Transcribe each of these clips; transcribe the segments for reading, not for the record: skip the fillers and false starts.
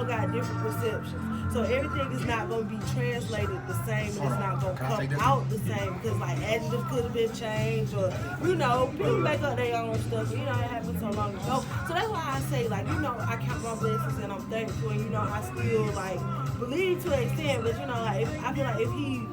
all got different perceptions. So everything is not going to be translated the same, and it's not going to come out the same because like adjectives could have been changed, or people make up their own stuff. It happened so long ago. So that's why I say like I count my blessings and I'm thankful, and I still like believe to an extent, but like I feel like if he,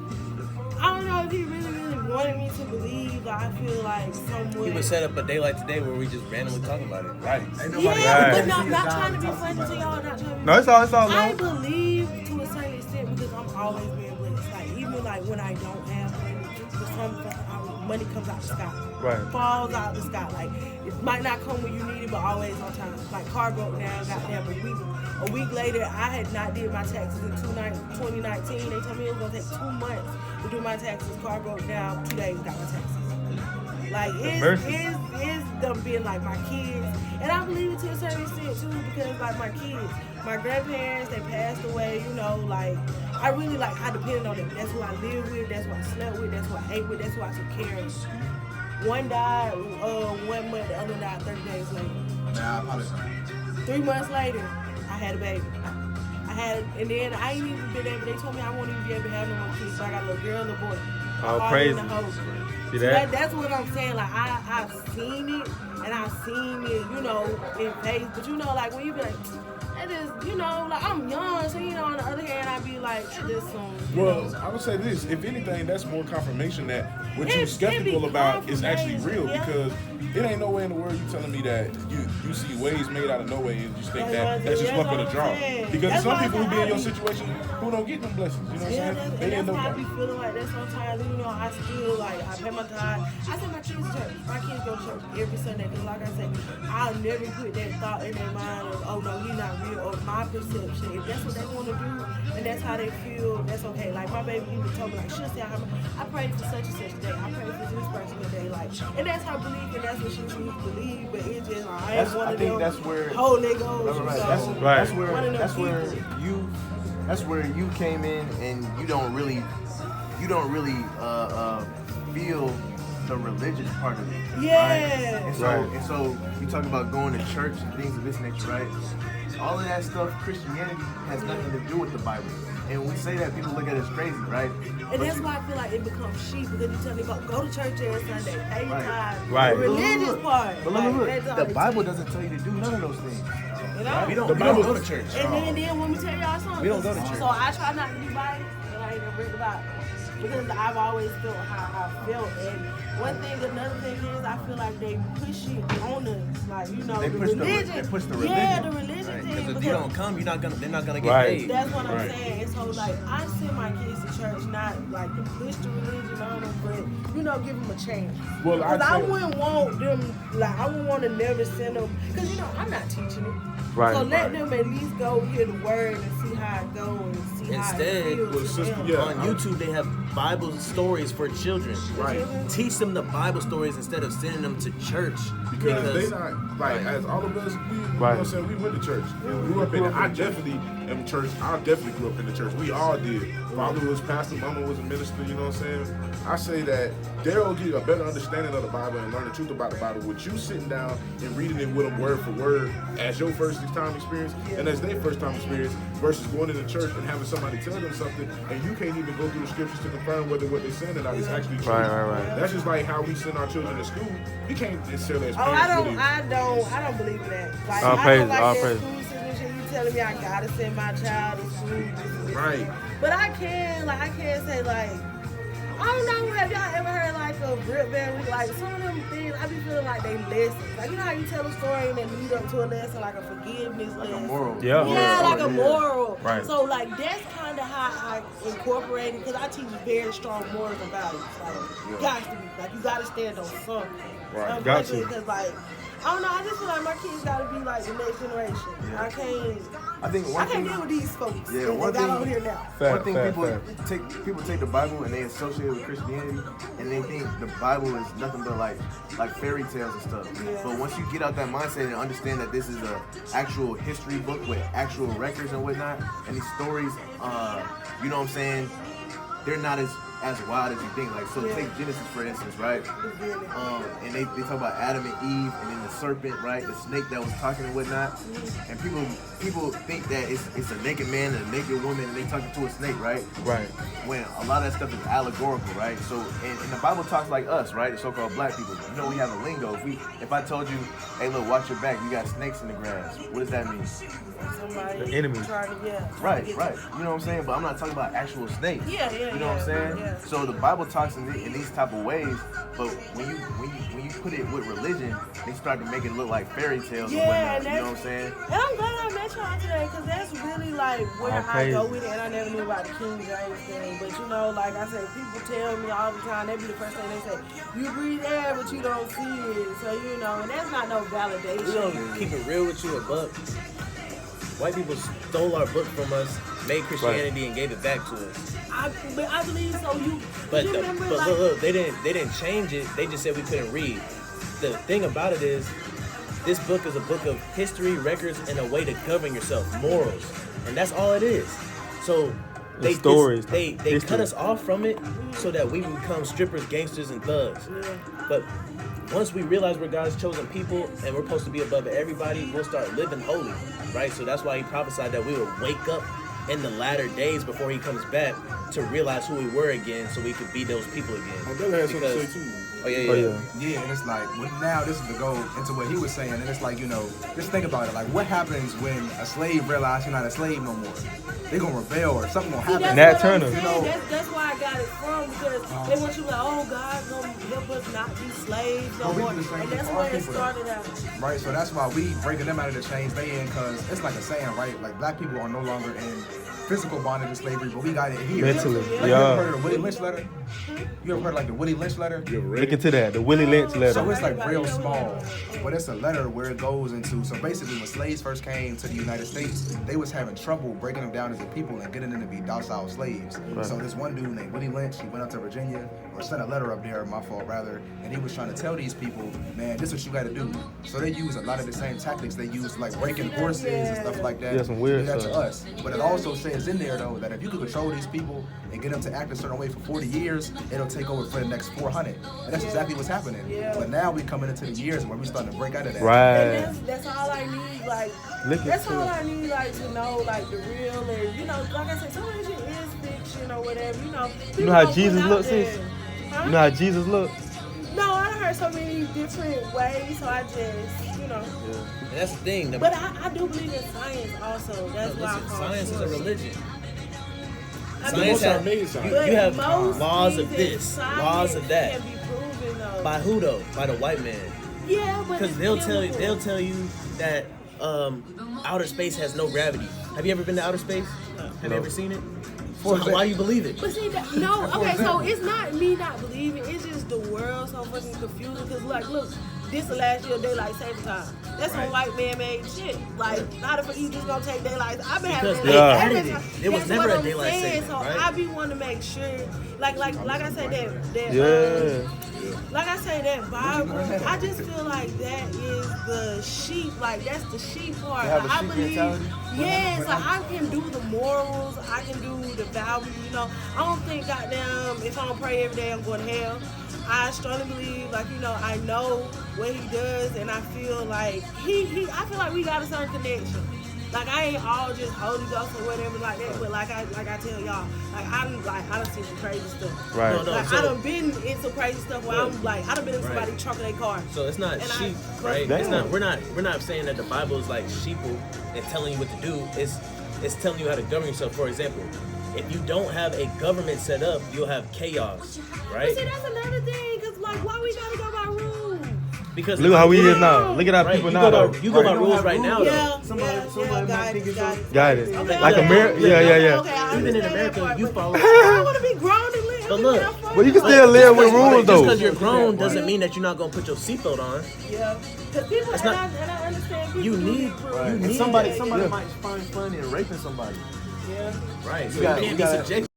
I don't know if he really wanted me to believe. I feel like someone. He would set up a day like today where we just randomly talking about it. Right. Yeah, but not trying to be funny to y'all. Not trying to be No, it's all. I believe to a certain extent because I'm always being blessed. Like even like when I don't have money comes out the sky. Right. Falls out the sky. Like it might not come when you need it, but always on time. Like car broke down, goddamn a week later, I had not did my taxes in 2019. They told me it was gonna take 2 months to do my taxes. Car broke down, 2 days got my taxes. Like it's them being like my kids, and I believe it to a certain extent too because like my kids, my grandparents, they passed away. Like I really I depended on them. That's who I lived with. That's who I slept with. That's who I ate with. That's who I took care of. One died 1 month, the other died 30 days later. Nah, I apologize. 3 months later, I had a baby. And then I ain't even been able. They told me I won't even be able to have no more kids. So I got a little girl and a boy. Oh, crazy. See that? That's what I'm saying. Like I've seen it, and I've seen it, in face. But like when you be like, that is, like I'm young, so on the other hand, I be like, this song. Well, I would say this: if anything, that's more confirmation that what you're skeptical about is actually real because. It ain't no way in the world you telling me that you see ways made out of no way and just think that's just luck of the draw. Because there's some people who be in your situation who don't get them blessings. You know what I'm saying? That's why I be feeling like that sometimes. I still I pay my tithe. I send my kids to church. My kids go to church every Sunday because, like I said, I'll never put that thought in their mind of, oh no, he's not real, or my perception. If that's what they want to do and that's how they feel, that's okay. Like my baby even told me, like she'll say, I prayed for such and such today. I prayed for this person today. Like, and that's her belief, and that's what she chooses to believe. But it's just like I ain't one of them. That's where whole niggas. That's where you came in, and you don't really feel the religious part of it. Yeah. Right? And so you talk about going to church and things of this nature, right? All of that stuff, Christianity has nothing to do with the Bible. And when we say that, people look at us crazy, right? And that's why I feel like it becomes cheap because you tell me go to church every Sunday, pay your tithe. Right. The religious part. But look, the Bible doesn't tell you to do none of those things. We don't go to church. And then when we tell y'all something, we don't go to church. So I try not to be biased, and I ain't gonna read about it. Because I've always felt how I felt. And another thing is I feel like they push it on us. Like, they push the religion. Yeah, the religion thing. Because if you don't come, they're not gonna get Right. paid. That's what I'm saying. And so like I send my kids to church not like to push the religion on them, but give them a chance. Well, because I wouldn't want them I wouldn't want to never send them because I'm not teaching it. Right. So let them at least go hear the word and see how it goes and see Instead, how it feels. on YouTube they have Bible stories for children. Right. Teach them the Bible stories instead of sending them to church. Because they not as all of us, we you know what I'm saying, we went to church. And we grew up in it. I definitely am church. I definitely grew up in the church. We all did. Father was pastor, mama was a minister, you know what I'm saying? I say that they'll get a better understanding of the Bible and learn the truth about the Bible with you sitting down and reading it with them word for word as your first time experience and as their first time experience versus going into church and having somebody tell them something and you can't even go through the scriptures to confirm whether what they're saying or not is actually true. Right. That's just like how we send our children to school. You can't necessarily experience I don't believe in that. Like, all I praise, don't like all that praise. school system shit. You telling me I gotta send my child to school. Right. But I can't say like, I don't know, have y'all ever heard like a Brit Band? Like some of them things, I be feeling like they lessons. Like, you know how you tell a story and then lead up to a lesson, like a forgiveness lesson? Like a moral. Yeah, like a moral. Right. So like that's kind of how I incorporate it because I teach very strong morals and values. Like, you got to be, like you got to stand on something. Right, got to. Because like, I don't know, I just feel like my kids got to be like the next generation. Yeah. I can't one thing, deal with these folks. Yeah, one thing over here now. One thing people take the Bible and they associate it with Christianity and they think the Bible is nothing but like fairy tales and stuff. Yeah. But once you get out that mindset and understand that this is a actual history book with actual records and whatnot, and these stories, you know what I'm saying, they're not as as wild as you think. Like, so take Genesis for instance, right? And they talk about Adam and Eve, and then the serpent, right? The snake that was talking and whatnot. And people think that it's a naked man and a naked woman, and they talking to a snake, right? Right. When a lot of that stuff is allegorical, right? So, and the Bible talks like us, right? The so-called black people. You know, we have a lingo. If I told you, hey, look, watch your back, you got snakes in the grass. What does that mean? Somebody The enemy. Right. You know what I'm saying? But I'm not talking about actual snakes. You know what I'm saying? Yeah. So the Bible talks in these type of ways, but when you put it with religion, they start to make it look like fairy tales and whatnot. You know what I'm saying? And I'm glad I met y'all today, because that's really like where I go with it. And I never knew about the King James thing, but you know, like I said, people tell me all the time. They be the first thing they say, you breathe air, but you don't see it. So you know, and that's not no validation. We don't keep it real with you, a buck. White people stole our book from us, made Christianity, and gave it back to us. I believe so. But you remember, look, they didn't change it. They just said we couldn't read. The thing about it is, this book is a book of history, records, and a way to govern yourself, morals, and that's all it is. So they cut us off from it so that we become strippers, gangsters, and thugs. But once we realize we're God's chosen people and we're supposed to be above everybody, we'll start living holy, right? So that's why he prophesied that we would wake up in the latter days before he comes back to realize who we were again, so we could be those people again. My brother has something to say too. Oh yeah. Yeah, and it's like, now this is to go into what he was saying, and it's like, you know, just think about it. Like, what happens when a slave realizes you're not a slave no more? They're going to rebel or something going to happen. Nat Turner. You know, that's where I got it from, because they want you like, oh, God's going to help us not be slaves no more. And that's where it started out. Right, so that's why we breaking them out of the chains they in, because it's like a saying, right? Like, black people are no longer in physical bondage and slavery, but we got it here. Mentally, like, you ever heard of the Willie Lynch letter? You ever heard like the Willie Lynch letter? Look into that, the Willie Lynch letter. So it's like real small, but it's a letter where it goes into, so basically when slaves first came to the United States, they was having trouble breaking them down as a people and getting them to be docile slaves. Right. So this one dude named Willie Lynch, he went up to Virginia, or sent a letter up there, my fault rather, and he was trying to tell these people, man, this is what you gotta do. So they use a lot of the same tactics they use, like breaking horses and stuff like that. Yeah, some weird stuff. stuff. To us. But it also says in there though, that if you could control these people and get them to act a certain way for 40 years, it'll take over for the next 400. And that's exactly what's happening. But now we coming into the years where we starting to break out of that. Right. And that's all I need, like, that's all I need, like, to know, like, the real, and, you know, like I said, some of this shit is fiction or whatever, you know. You know how Jesus looks, sis? Huh? You know how Jesus looks? No, I heard so many different ways, so I just, you know. Yeah. And that's the thing. But I do believe in science also. That's why I call science is a religion. Science you have laws of this, laws of that. Can be proven, though. By who though? By the white man. Yeah, but because they'll tell you that outer space has no gravity. Have you ever been to outer space? Have you ever seen it? So why do you believe it? But see, no, okay, so it's not me not believing. It's just the world so fucking confusing. Because, like, look, this the last year of daylight saving time. That's some white man made shit. Like, not if you just gonna take daylight. I've been having daylight. It was never a daylight saving. So right? I be wanting to make sure, like I said like I say that Bible, I just feel like that is the sheep. Like that's the sheep part. You have a I sheep believe, mentality? yes, like I can do the morals, I can do the values. You know, I don't think goddamn if I don't pray every day I'm going to hell. I strongly believe, like, you know, I know what he does, and I feel like I feel like we got a certain connection. Like I ain't all just Holy Ghost or whatever like that, but like I tell y'all, I done seen some crazy stuff. Right. I done been in some crazy stuff where I'm like, I done been in somebody's trunk of their car. So it's not sheep, right? Damn. It's not. We're not saying that the Bible is like sheeple and telling you what to do. It's telling you how to govern yourself. For example, if you don't have a government set up, you'll have chaos, right? But see, that's another thing, cause like, why we gotta go by rules? Because look how we is now. Look at our people now. You go by rules right now, though. Yeah, Somebody might think it's Got it. Okay, Like America. Yeah. Okay, Even in America, you follow. I want to be grown and live. But look, Well, you can still live with rules just though. because you're grown doesn't mean that you're not gonna put your seatbelt on. Yeah, because people, It's and not- I understand people. You do need- need proof. you And need somebody that. might find fun in raping somebody. Yeah. Right. So You got- you can't you be got- subjective.